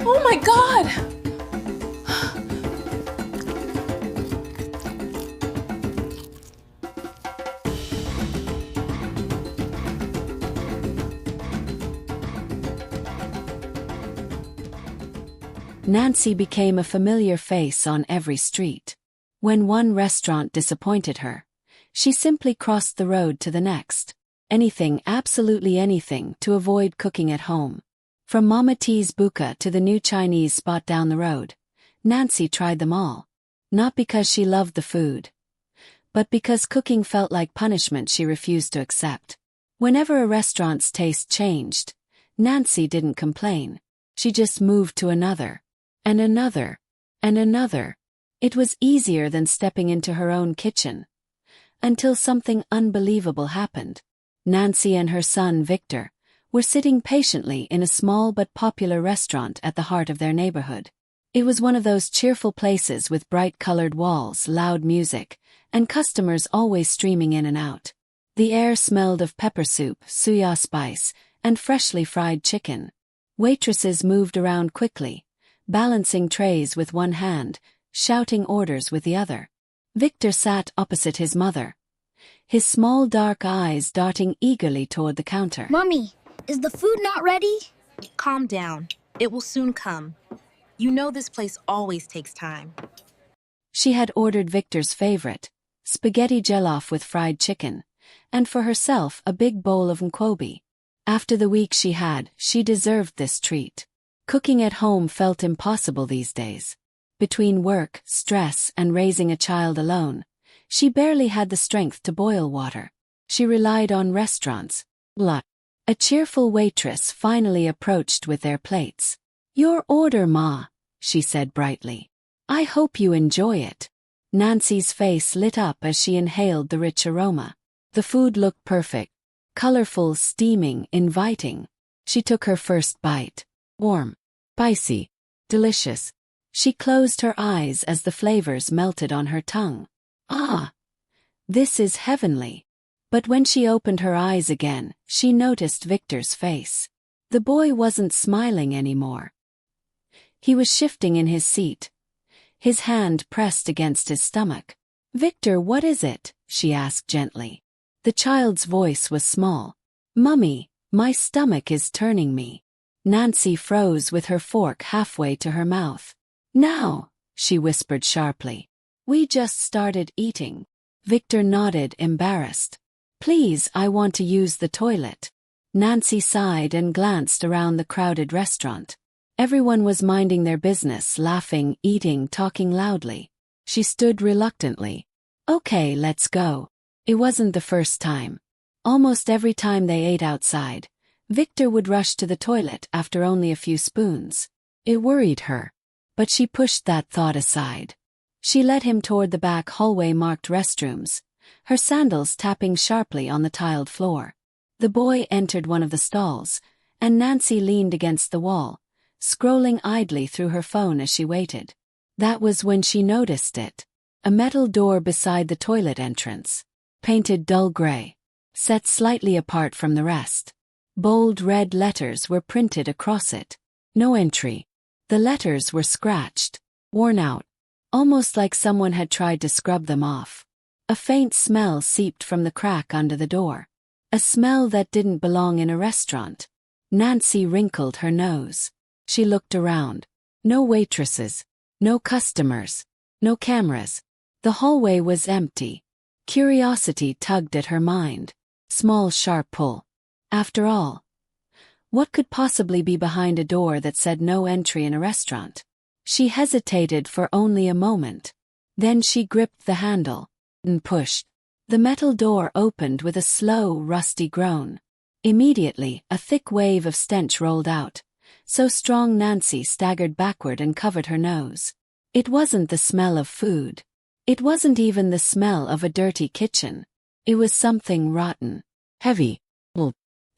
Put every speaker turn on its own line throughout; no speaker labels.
Oh my God!
Nancy became a familiar face on every street. When one restaurant disappointed her, she simply crossed the road to the next. Anything, absolutely anything, to avoid cooking at home. From Mama T's buka to the new Chinese spot down the road, Nancy tried them all. Not because she loved the food, but because cooking felt like punishment she refused to accept. Whenever a restaurant's taste changed, Nancy didn't complain. She just moved to another. And another. And another. It was easier than stepping into her own kitchen. Until something unbelievable happened. Nancy and her son Victor were sitting patiently in a small but popular restaurant at the heart of their neighborhood. It was one of those cheerful places with bright-colored walls, loud music, and customers always streaming in and out. The air smelled of pepper soup, suya spice, and freshly fried chicken. Waitresses moved around quickly, balancing trays with one hand, shouting orders with the other. Victor sat opposite his mother, his small dark eyes darting eagerly toward the counter.
Mommy, is the food not ready?
Calm down. It will soon come. You know this place always takes time.
She had ordered Victor's favorite, spaghetti jollof with fried chicken, and for herself a big bowl of nkobi. After the week she had, she deserved this treat. Cooking at home felt impossible these days. Between work, stress, and raising a child alone, she barely had the strength to boil water. She relied on restaurants. A cheerful waitress finally approached with their plates. "Your order, Ma," she said brightly. "I hope you enjoy it." Nancy's face lit up as she inhaled the rich aroma. The food looked perfect. Colorful, steaming, inviting. She took her first bite. Warm, spicy, delicious. She closed her eyes as the flavors melted on her tongue. Ah! This is heavenly. But when she opened her eyes again, she noticed Victor's face. The boy wasn't smiling anymore. He was shifting in his seat, his hand pressed against his stomach. "Victor, what is it?" she asked gently. The child's voice was small. "Mummy, my stomach is turning me." Nancy froze with her fork halfway to her mouth. "Now," she whispered sharply. "We just started eating." Victor nodded, embarrassed. "Please, I want to use the toilet." Nancy sighed and glanced around the crowded restaurant. Everyone was minding their business, laughing, eating, talking loudly. She stood reluctantly. "Okay, let's go." It wasn't the first time. Almost every time they ate outside, Victor would rush to the toilet after only a few spoons. It worried her. But she pushed that thought aside. She led him toward the back hallway marked restrooms, her sandals tapping sharply on the tiled floor. The boy entered one of the stalls, and Nancy leaned against the wall, scrolling idly through her phone as she waited. That was when she noticed it. A metal door beside the toilet entrance, painted dull gray, set slightly apart from the rest. Bold red letters were printed across it. No entry. The letters were scratched, worn out, almost like someone had tried to scrub them off. A faint smell seeped from the crack under the door. A smell that didn't belong in a restaurant. Nancy wrinkled her nose. She looked around. No waitresses, no customers, no cameras. The hallway was empty. Curiosity tugged at her mind. Small, sharp pull. After all, what could possibly be behind a door that said no entry in a restaurant? She hesitated for only a moment. Then she gripped the handle and pushed. The metal door opened with a slow, rusty groan. Immediately, a thick wave of stench rolled out, so strong Nancy staggered backward and covered her nose. It wasn't the smell of food. It wasn't even the smell of a dirty kitchen. It was something rotten, heavy,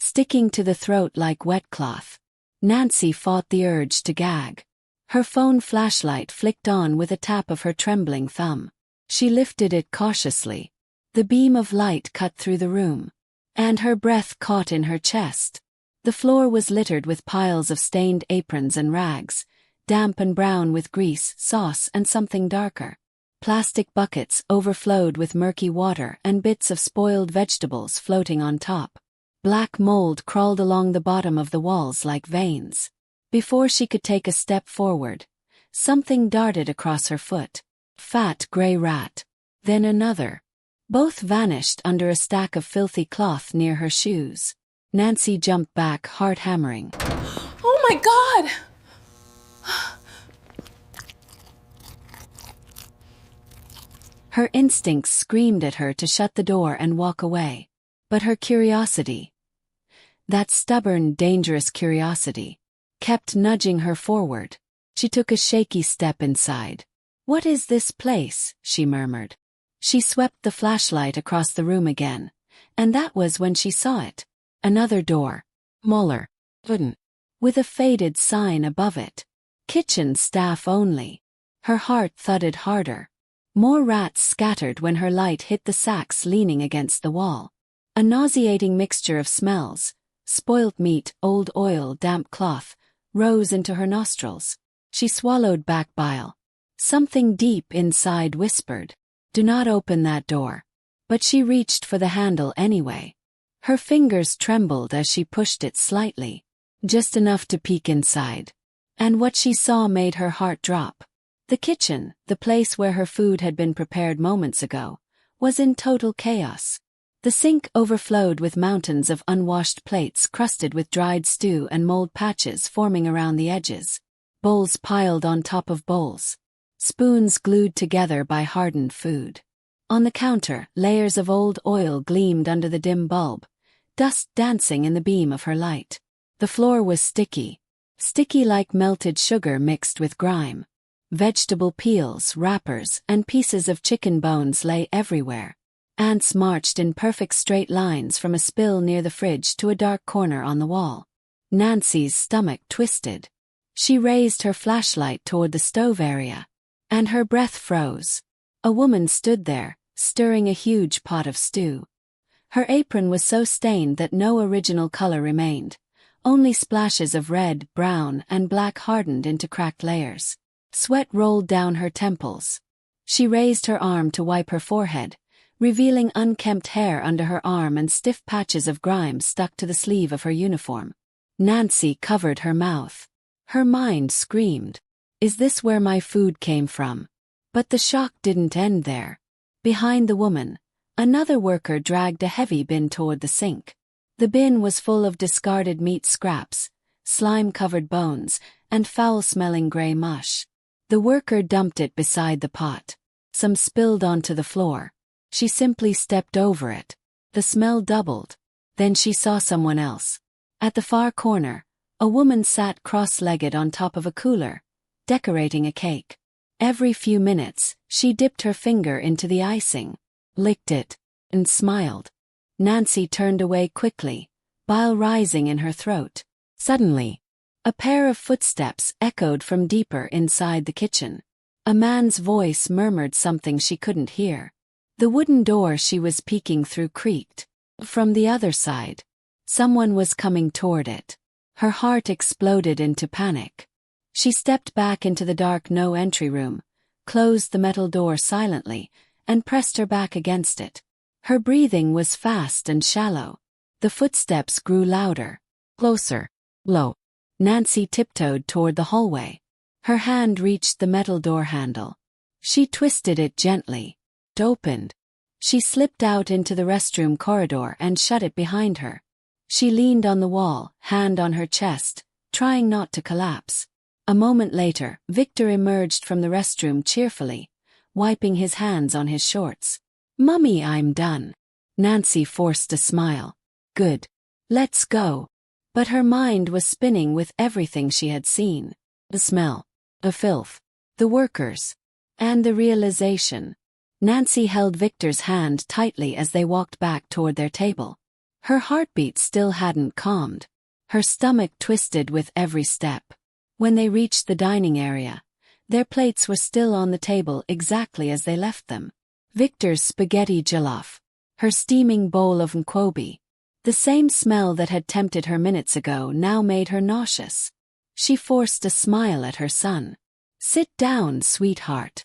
sticking to the throat like wet cloth. Nancy fought the urge to gag. Her phone flashlight flicked on with a tap of her trembling thumb. She lifted it cautiously. The beam of light cut through the room, and her breath caught in her chest. The floor was littered with piles of stained aprons and rags, damp and brown with grease, sauce, and something darker. Plastic buckets overflowed with murky water and bits of spoiled vegetables floating on top. Black mold crawled along the bottom of the walls like veins. Before she could take a step forward, something darted across her foot. Fat gray rat. Then another. Both vanished under a stack of filthy cloth near her shoes. Nancy jumped back, heart hammering.
Oh my God!
Her instincts screamed at her to shut the door and walk away. But her curiosity, that stubborn, dangerous curiosity, kept nudging her forward. She took a shaky step inside. "What is this place?" she murmured. She swept the flashlight across the room again, and that was when she saw it. Another door. Smaller. Wooden. With a faded sign above it. Kitchen staff only. Her heart thudded harder. More rats scattered when her light hit the sacks leaning against the wall. A nauseating mixture of smells, spoiled meat, old oil, damp cloth, rose into her nostrils. She swallowed back bile. Something deep inside whispered, "Do not open that door." But she reached for the handle anyway. Her fingers trembled as she pushed it slightly, just enough to peek inside. And what she saw made her heart drop. The kitchen, the place where her food had been prepared moments ago, was in total chaos. The sink overflowed with mountains of unwashed plates crusted with dried stew and mold patches forming around the edges. Bowls piled on top of bowls. Spoons glued together by hardened food. On the counter, layers of old oil gleamed under the dim bulb, dust dancing in the beam of her light. The floor was sticky. Sticky like melted sugar mixed with grime. Vegetable peels, wrappers, and pieces of chicken bones lay everywhere. Ants marched in perfect straight lines from a spill near the fridge to a dark corner on the wall. Nancy's stomach twisted. She raised her flashlight toward the stove area, and her breath froze. A woman stood there, stirring a huge pot of stew. Her apron was so stained that no original color remained. Only splashes of red, brown, and black hardened into cracked layers. Sweat rolled down her temples. She raised her arm to wipe her forehead, revealing unkempt hair under her arm and stiff patches of grime stuck to the sleeve of her uniform. Nancy covered her mouth. Her mind screamed, "Is this where my food came from?" But the shock didn't end there. Behind the woman, another worker dragged a heavy bin toward the sink. The bin was full of discarded meat scraps, slime-covered bones, and foul-smelling gray mush. The worker dumped it beside the pot. Some spilled onto the floor. She simply stepped over it. The smell doubled. Then she saw someone else. At the far corner, a woman sat cross-legged on top of a cooler, decorating a cake. Every few minutes, she dipped her finger into the icing, licked it, and smiled. Nancy turned away quickly, bile rising in her throat. Suddenly, a pair of footsteps echoed from deeper inside the kitchen. A man's voice murmured something she couldn't hear. The wooden door she was peeking through creaked. From the other side, someone was coming toward it. Her heart exploded into panic. She stepped back into the dark no-entry room, closed the metal door silently, and pressed her back against it. Her breathing was fast and shallow. The footsteps grew louder. Closer. Low. Nancy tiptoed toward the hallway. Her hand reached the metal door handle. She twisted it gently. It opened. She slipped out into the restroom corridor and shut it behind her. She leaned on the wall, hand on her chest, trying not to collapse. A moment later, Victor emerged from the restroom cheerfully, wiping his hands on his shorts. "Mummy, I'm done." Nancy forced a smile. "Good. Let's go." But her mind was spinning with everything she had seen. The smell, the filth, the workers, and the realization. Nancy held Victor's hand tightly as they walked back toward their table. Her heartbeat still hadn't calmed. Her stomach twisted with every step. When they reached the dining area, their plates were still on the table exactly as they left them. Victor's spaghetti jollof, her steaming bowl of nkwobi. The same smell that had tempted her minutes ago now made her nauseous. She forced a smile at her son. "Sit down, sweetheart."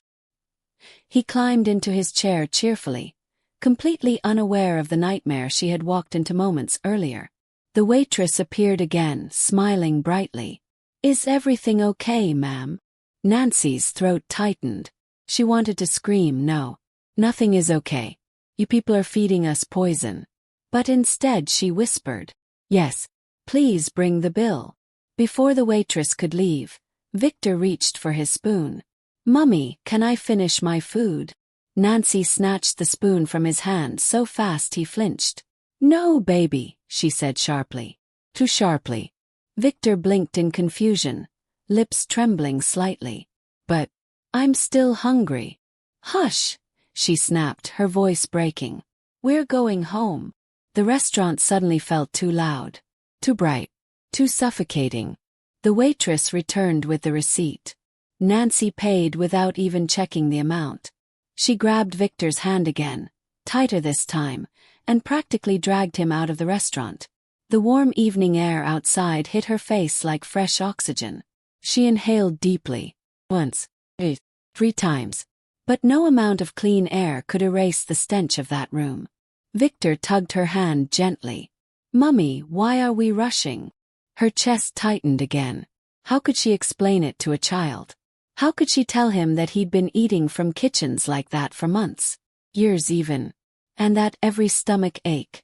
He climbed into his chair cheerfully, completely unaware of the nightmare she had walked into moments earlier. The waitress appeared again, smiling brightly. "Is everything okay, ma'am?" Nancy's throat tightened. She wanted to scream, "No, nothing is okay. You people are feeding us poison." But instead she whispered, "Yes, please bring the bill." Before the waitress could leave, Victor reached for his spoon. "Mummy, can I finish my food?" Nancy snatched the spoon from his hand so fast he flinched. "No, baby," she said sharply. Too sharply. Victor blinked in confusion, lips trembling slightly. "But I'm still hungry." "Hush," she snapped, her voice breaking. "We're going home." The restaurant suddenly felt too loud, too bright, too suffocating. The waitress returned with the receipt. Nancy paid without even checking the amount. She grabbed Victor's hand again, tighter this time, and practically dragged him out of the restaurant. The warm evening air outside hit her face like fresh oxygen. She inhaled deeply, once, 3 times. But no amount of clean air could erase the stench of that room. Victor tugged her hand gently. "Mummy, why are we rushing?" Her chest tightened again. How could she explain it to a child? How could she tell him that he'd been eating from kitchens like that for months, years even, and that every stomach ache,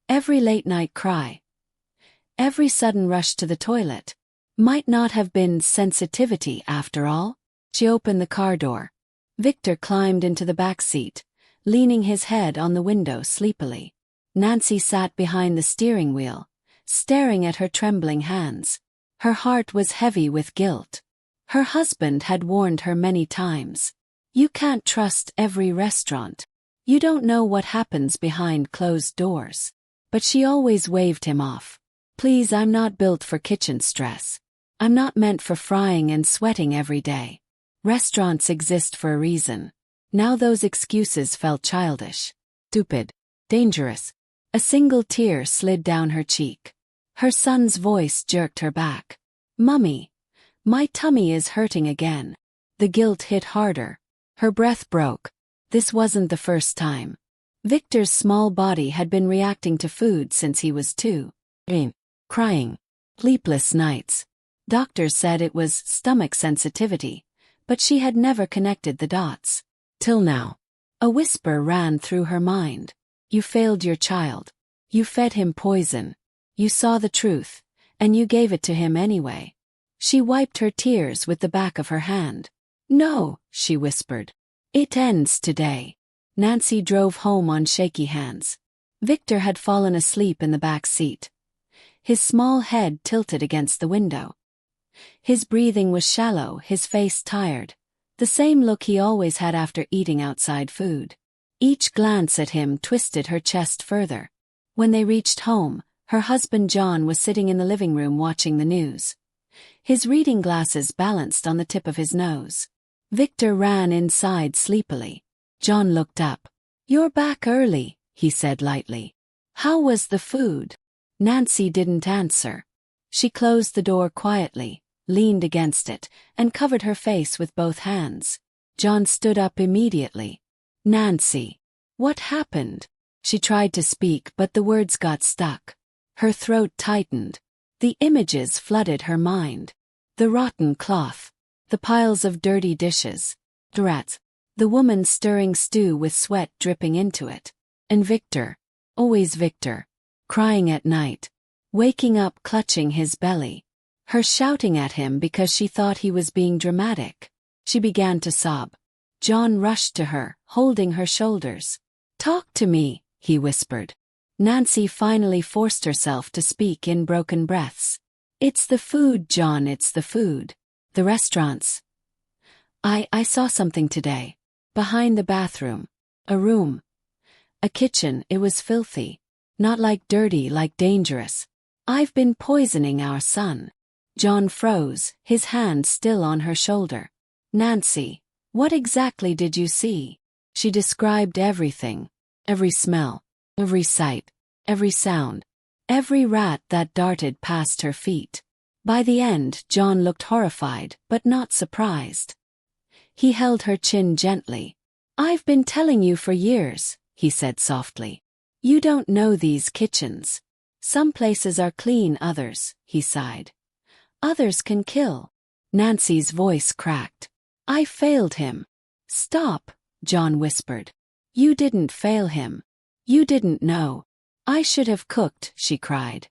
every late-night cry, every sudden rush to the toilet, might not have been sensitivity after all? She opened the car door. Victor climbed into the back seat, leaning his head on the window sleepily. Nancy sat behind the steering wheel, staring at her trembling hands. Her heart was heavy with guilt. Her husband had warned her many times. "You can't trust every restaurant. You don't know what happens behind closed doors." But she always waved him off. "Please, I'm not built for kitchen stress. I'm not meant for frying and sweating every day. Restaurants exist for a reason." Now those excuses felt childish, stupid, dangerous. A single tear slid down her cheek. Her son's voice jerked her back. "Mummy, my tummy is hurting again." The guilt hit harder. Her breath broke. This wasn't the first time. Victor's small body had been reacting to food since he was 2. Crying. Sleepless nights. Doctors said it was stomach sensitivity, but she had never connected the dots. Till now. A whisper ran through her mind. "You failed your child. You fed him poison. You saw the truth, and you gave it to him anyway." She wiped her tears with the back of her hand. "No," she whispered. "It ends today." Nancy drove home on shaky hands. Victor had fallen asleep in the back seat, his small head tilted against the window. His breathing was shallow, his face tired, the same look he always had after eating outside food. Each glance at him twisted her chest further. When they reached home, her husband John was sitting in the living room watching the news. His reading glasses balanced on the tip of his nose. Victor ran inside sleepily. John looked up. "You're back early," he said lightly. "How was the food?" Nancy didn't answer. She closed the door quietly, leaned against it, and covered her face with both hands. John stood up immediately. "Nancy, what happened?" She tried to speak, but the words got stuck. Her throat tightened. The images flooded her mind. The rotten cloth. The piles of dirty dishes. The rats. The woman stirring stew with sweat dripping into it. And Victor. Always Victor. Crying at night. Waking up clutching his belly. Her shouting at him because she thought he was being dramatic. She began to sob. John rushed to her, holding her shoulders. "Talk to me," he whispered. Nancy finally forced herself to speak in broken breaths. "It's the food, John, it's the food. The restaurants. I saw something today. Behind the bathroom. A room. A kitchen, it was filthy. Not like dirty, like dangerous. I've been poisoning our son." John froze, his hand still on her shoulder. "Nancy, what exactly did you see?" She described everything. Every smell. Every sight. Every sound. Every rat that darted past her feet. By the end, John looked horrified, but not surprised. He held her chin gently. "I've been telling you for years," he said softly. "You don't know these kitchens. Some places are clean, others," he sighed. "Others can kill." Nancy's voice cracked. "I failed him." "Stop," John whispered. "You didn't fail him. You didn't know. I should have cooked," she cried.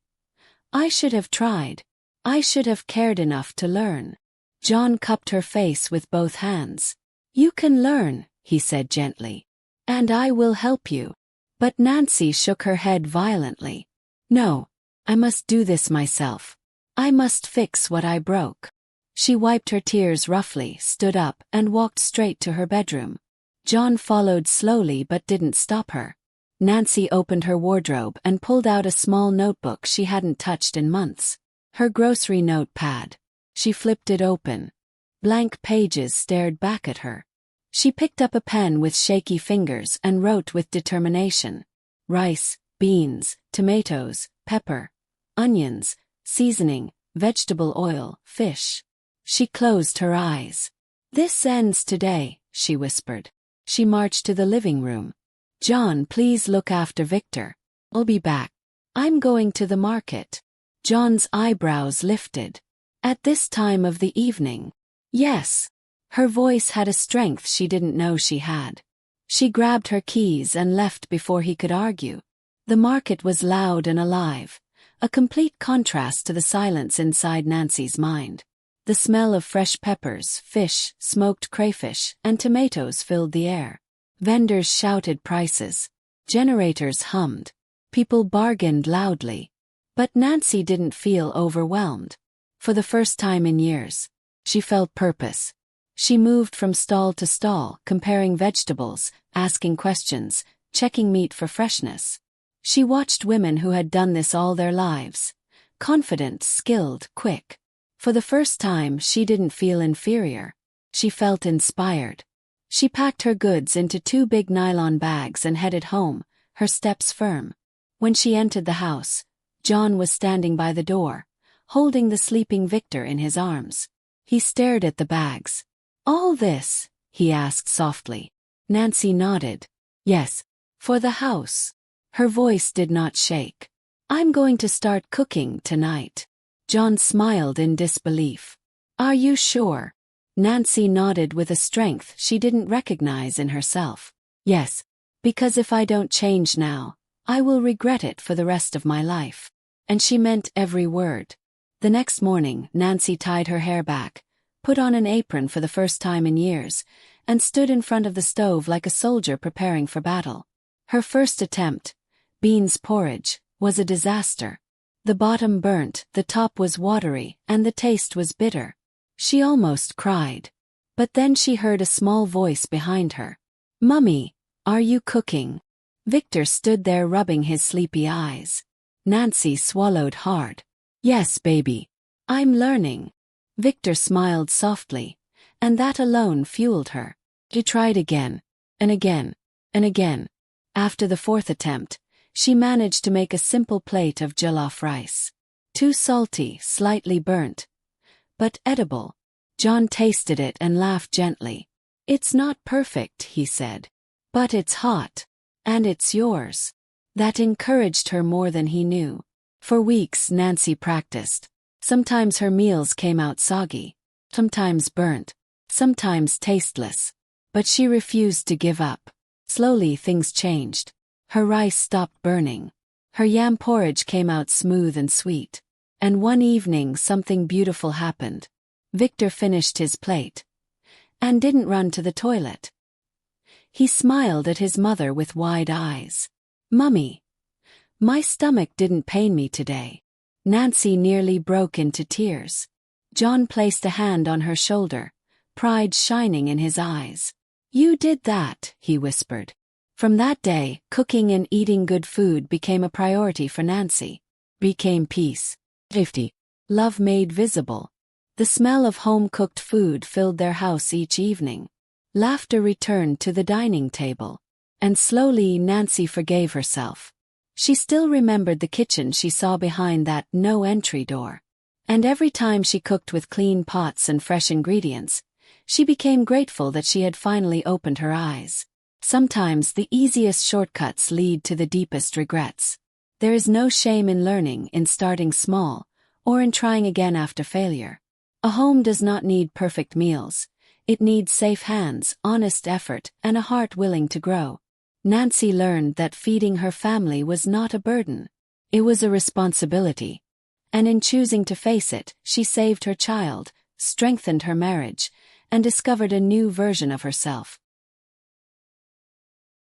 "I should have tried. I should have cared enough to learn." John cupped her face with both hands. "You can learn," he said gently. "And I will help you." But Nancy shook her head violently. "No, I must do this myself. I must fix what I broke." She wiped her tears roughly, stood up, and walked straight to her bedroom. John followed slowly but didn't stop her. Nancy opened her wardrobe and pulled out a small notebook she hadn't touched in months. Her grocery notepad. She flipped it open. Blank pages stared back at her. She picked up a pen with shaky fingers and wrote with determination. Rice, beans, tomatoes, pepper, onions, seasoning, vegetable oil, fish. She closed her eyes. "This ends today," she whispered. She marched to the living room. "John, please look after Victor. I'll be back. I'm going to the market." John's eyebrows lifted. "At this time of the evening?" "Yes." Her voice had a strength she didn't know she had. She grabbed her keys and left before he could argue. The market was loud and alive, a complete contrast to the silence inside Nancy's mind. The smell of fresh peppers, fish, smoked crayfish, and tomatoes filled the air. Vendors shouted prices. Generators hummed. People bargained loudly. But Nancy didn't feel overwhelmed. For the first time in years, she felt purpose. She moved from stall to stall, comparing vegetables, asking questions, checking meat for freshness. She watched women who had done this all their lives. Confident, skilled, quick. For the first time, she didn't feel inferior. She felt inspired. She packed her goods into 2 big nylon bags and headed home, her steps firm. When she entered the house, John was standing by the door, holding the sleeping Victor in his arms. He stared at the bags. "All this?" he asked softly. Nancy nodded. "Yes, for the house." Her voice did not shake. "I'm going to start cooking tonight." John smiled in disbelief. "Are you sure?" Nancy nodded with a strength she didn't recognize in herself. "Yes, because if I don't change now, I will regret it for the rest of my life." And she meant every word. The next morning, Nancy tied her hair back, put on an apron for the first time in years, and stood in front of the stove like a soldier preparing for battle. Her first attempt, beans porridge, was a disaster. The bottom burnt, the top was watery, and the taste was bitter. She almost cried. But then she heard a small voice behind her. "Mummy, are you cooking?" Victor stood there rubbing his sleepy eyes. Nancy swallowed hard. "Yes, baby. I'm learning." Victor smiled softly, and that alone fueled her. She tried again, and again, and again. After the 4th attempt, she managed to make a simple plate of jollof rice. Too salty, slightly burnt, but edible. John tasted it and laughed gently. "It's not perfect," he said, "but it's hot. And it's yours." That encouraged her more than he knew. For weeks Nancy practiced. Sometimes her meals came out soggy, sometimes burnt, sometimes tasteless. But she refused to give up. Slowly things changed. Her rice stopped burning. Her yam porridge came out smooth and sweet. And one evening something beautiful happened. Victor finished his plate. And didn't run to the toilet. He smiled at his mother with wide eyes. "Mummy, my stomach didn't pain me today." Nancy nearly broke into tears. John placed a hand on her shoulder, pride shining in his eyes. "You did that," he whispered. From that day, cooking and eating good food became a priority for Nancy. Became peace. Safety. Love made visible. The smell of home-cooked food filled their house each evening. Laughter returned to the dining table. And slowly Nancy forgave herself. She still remembered the kitchen she saw behind that no-entry door. And every time she cooked with clean pots and fresh ingredients, she became grateful that she had finally opened her eyes. Sometimes the easiest shortcuts lead to the deepest regrets. There is no shame in learning, in starting small, or in trying again after failure. A home does not need perfect meals. It needs safe hands, honest effort, and a heart willing to grow. Nancy learned that feeding her family was not a burden. It was a responsibility. And in choosing to face it, she saved her child, strengthened her marriage, and discovered a new version of herself.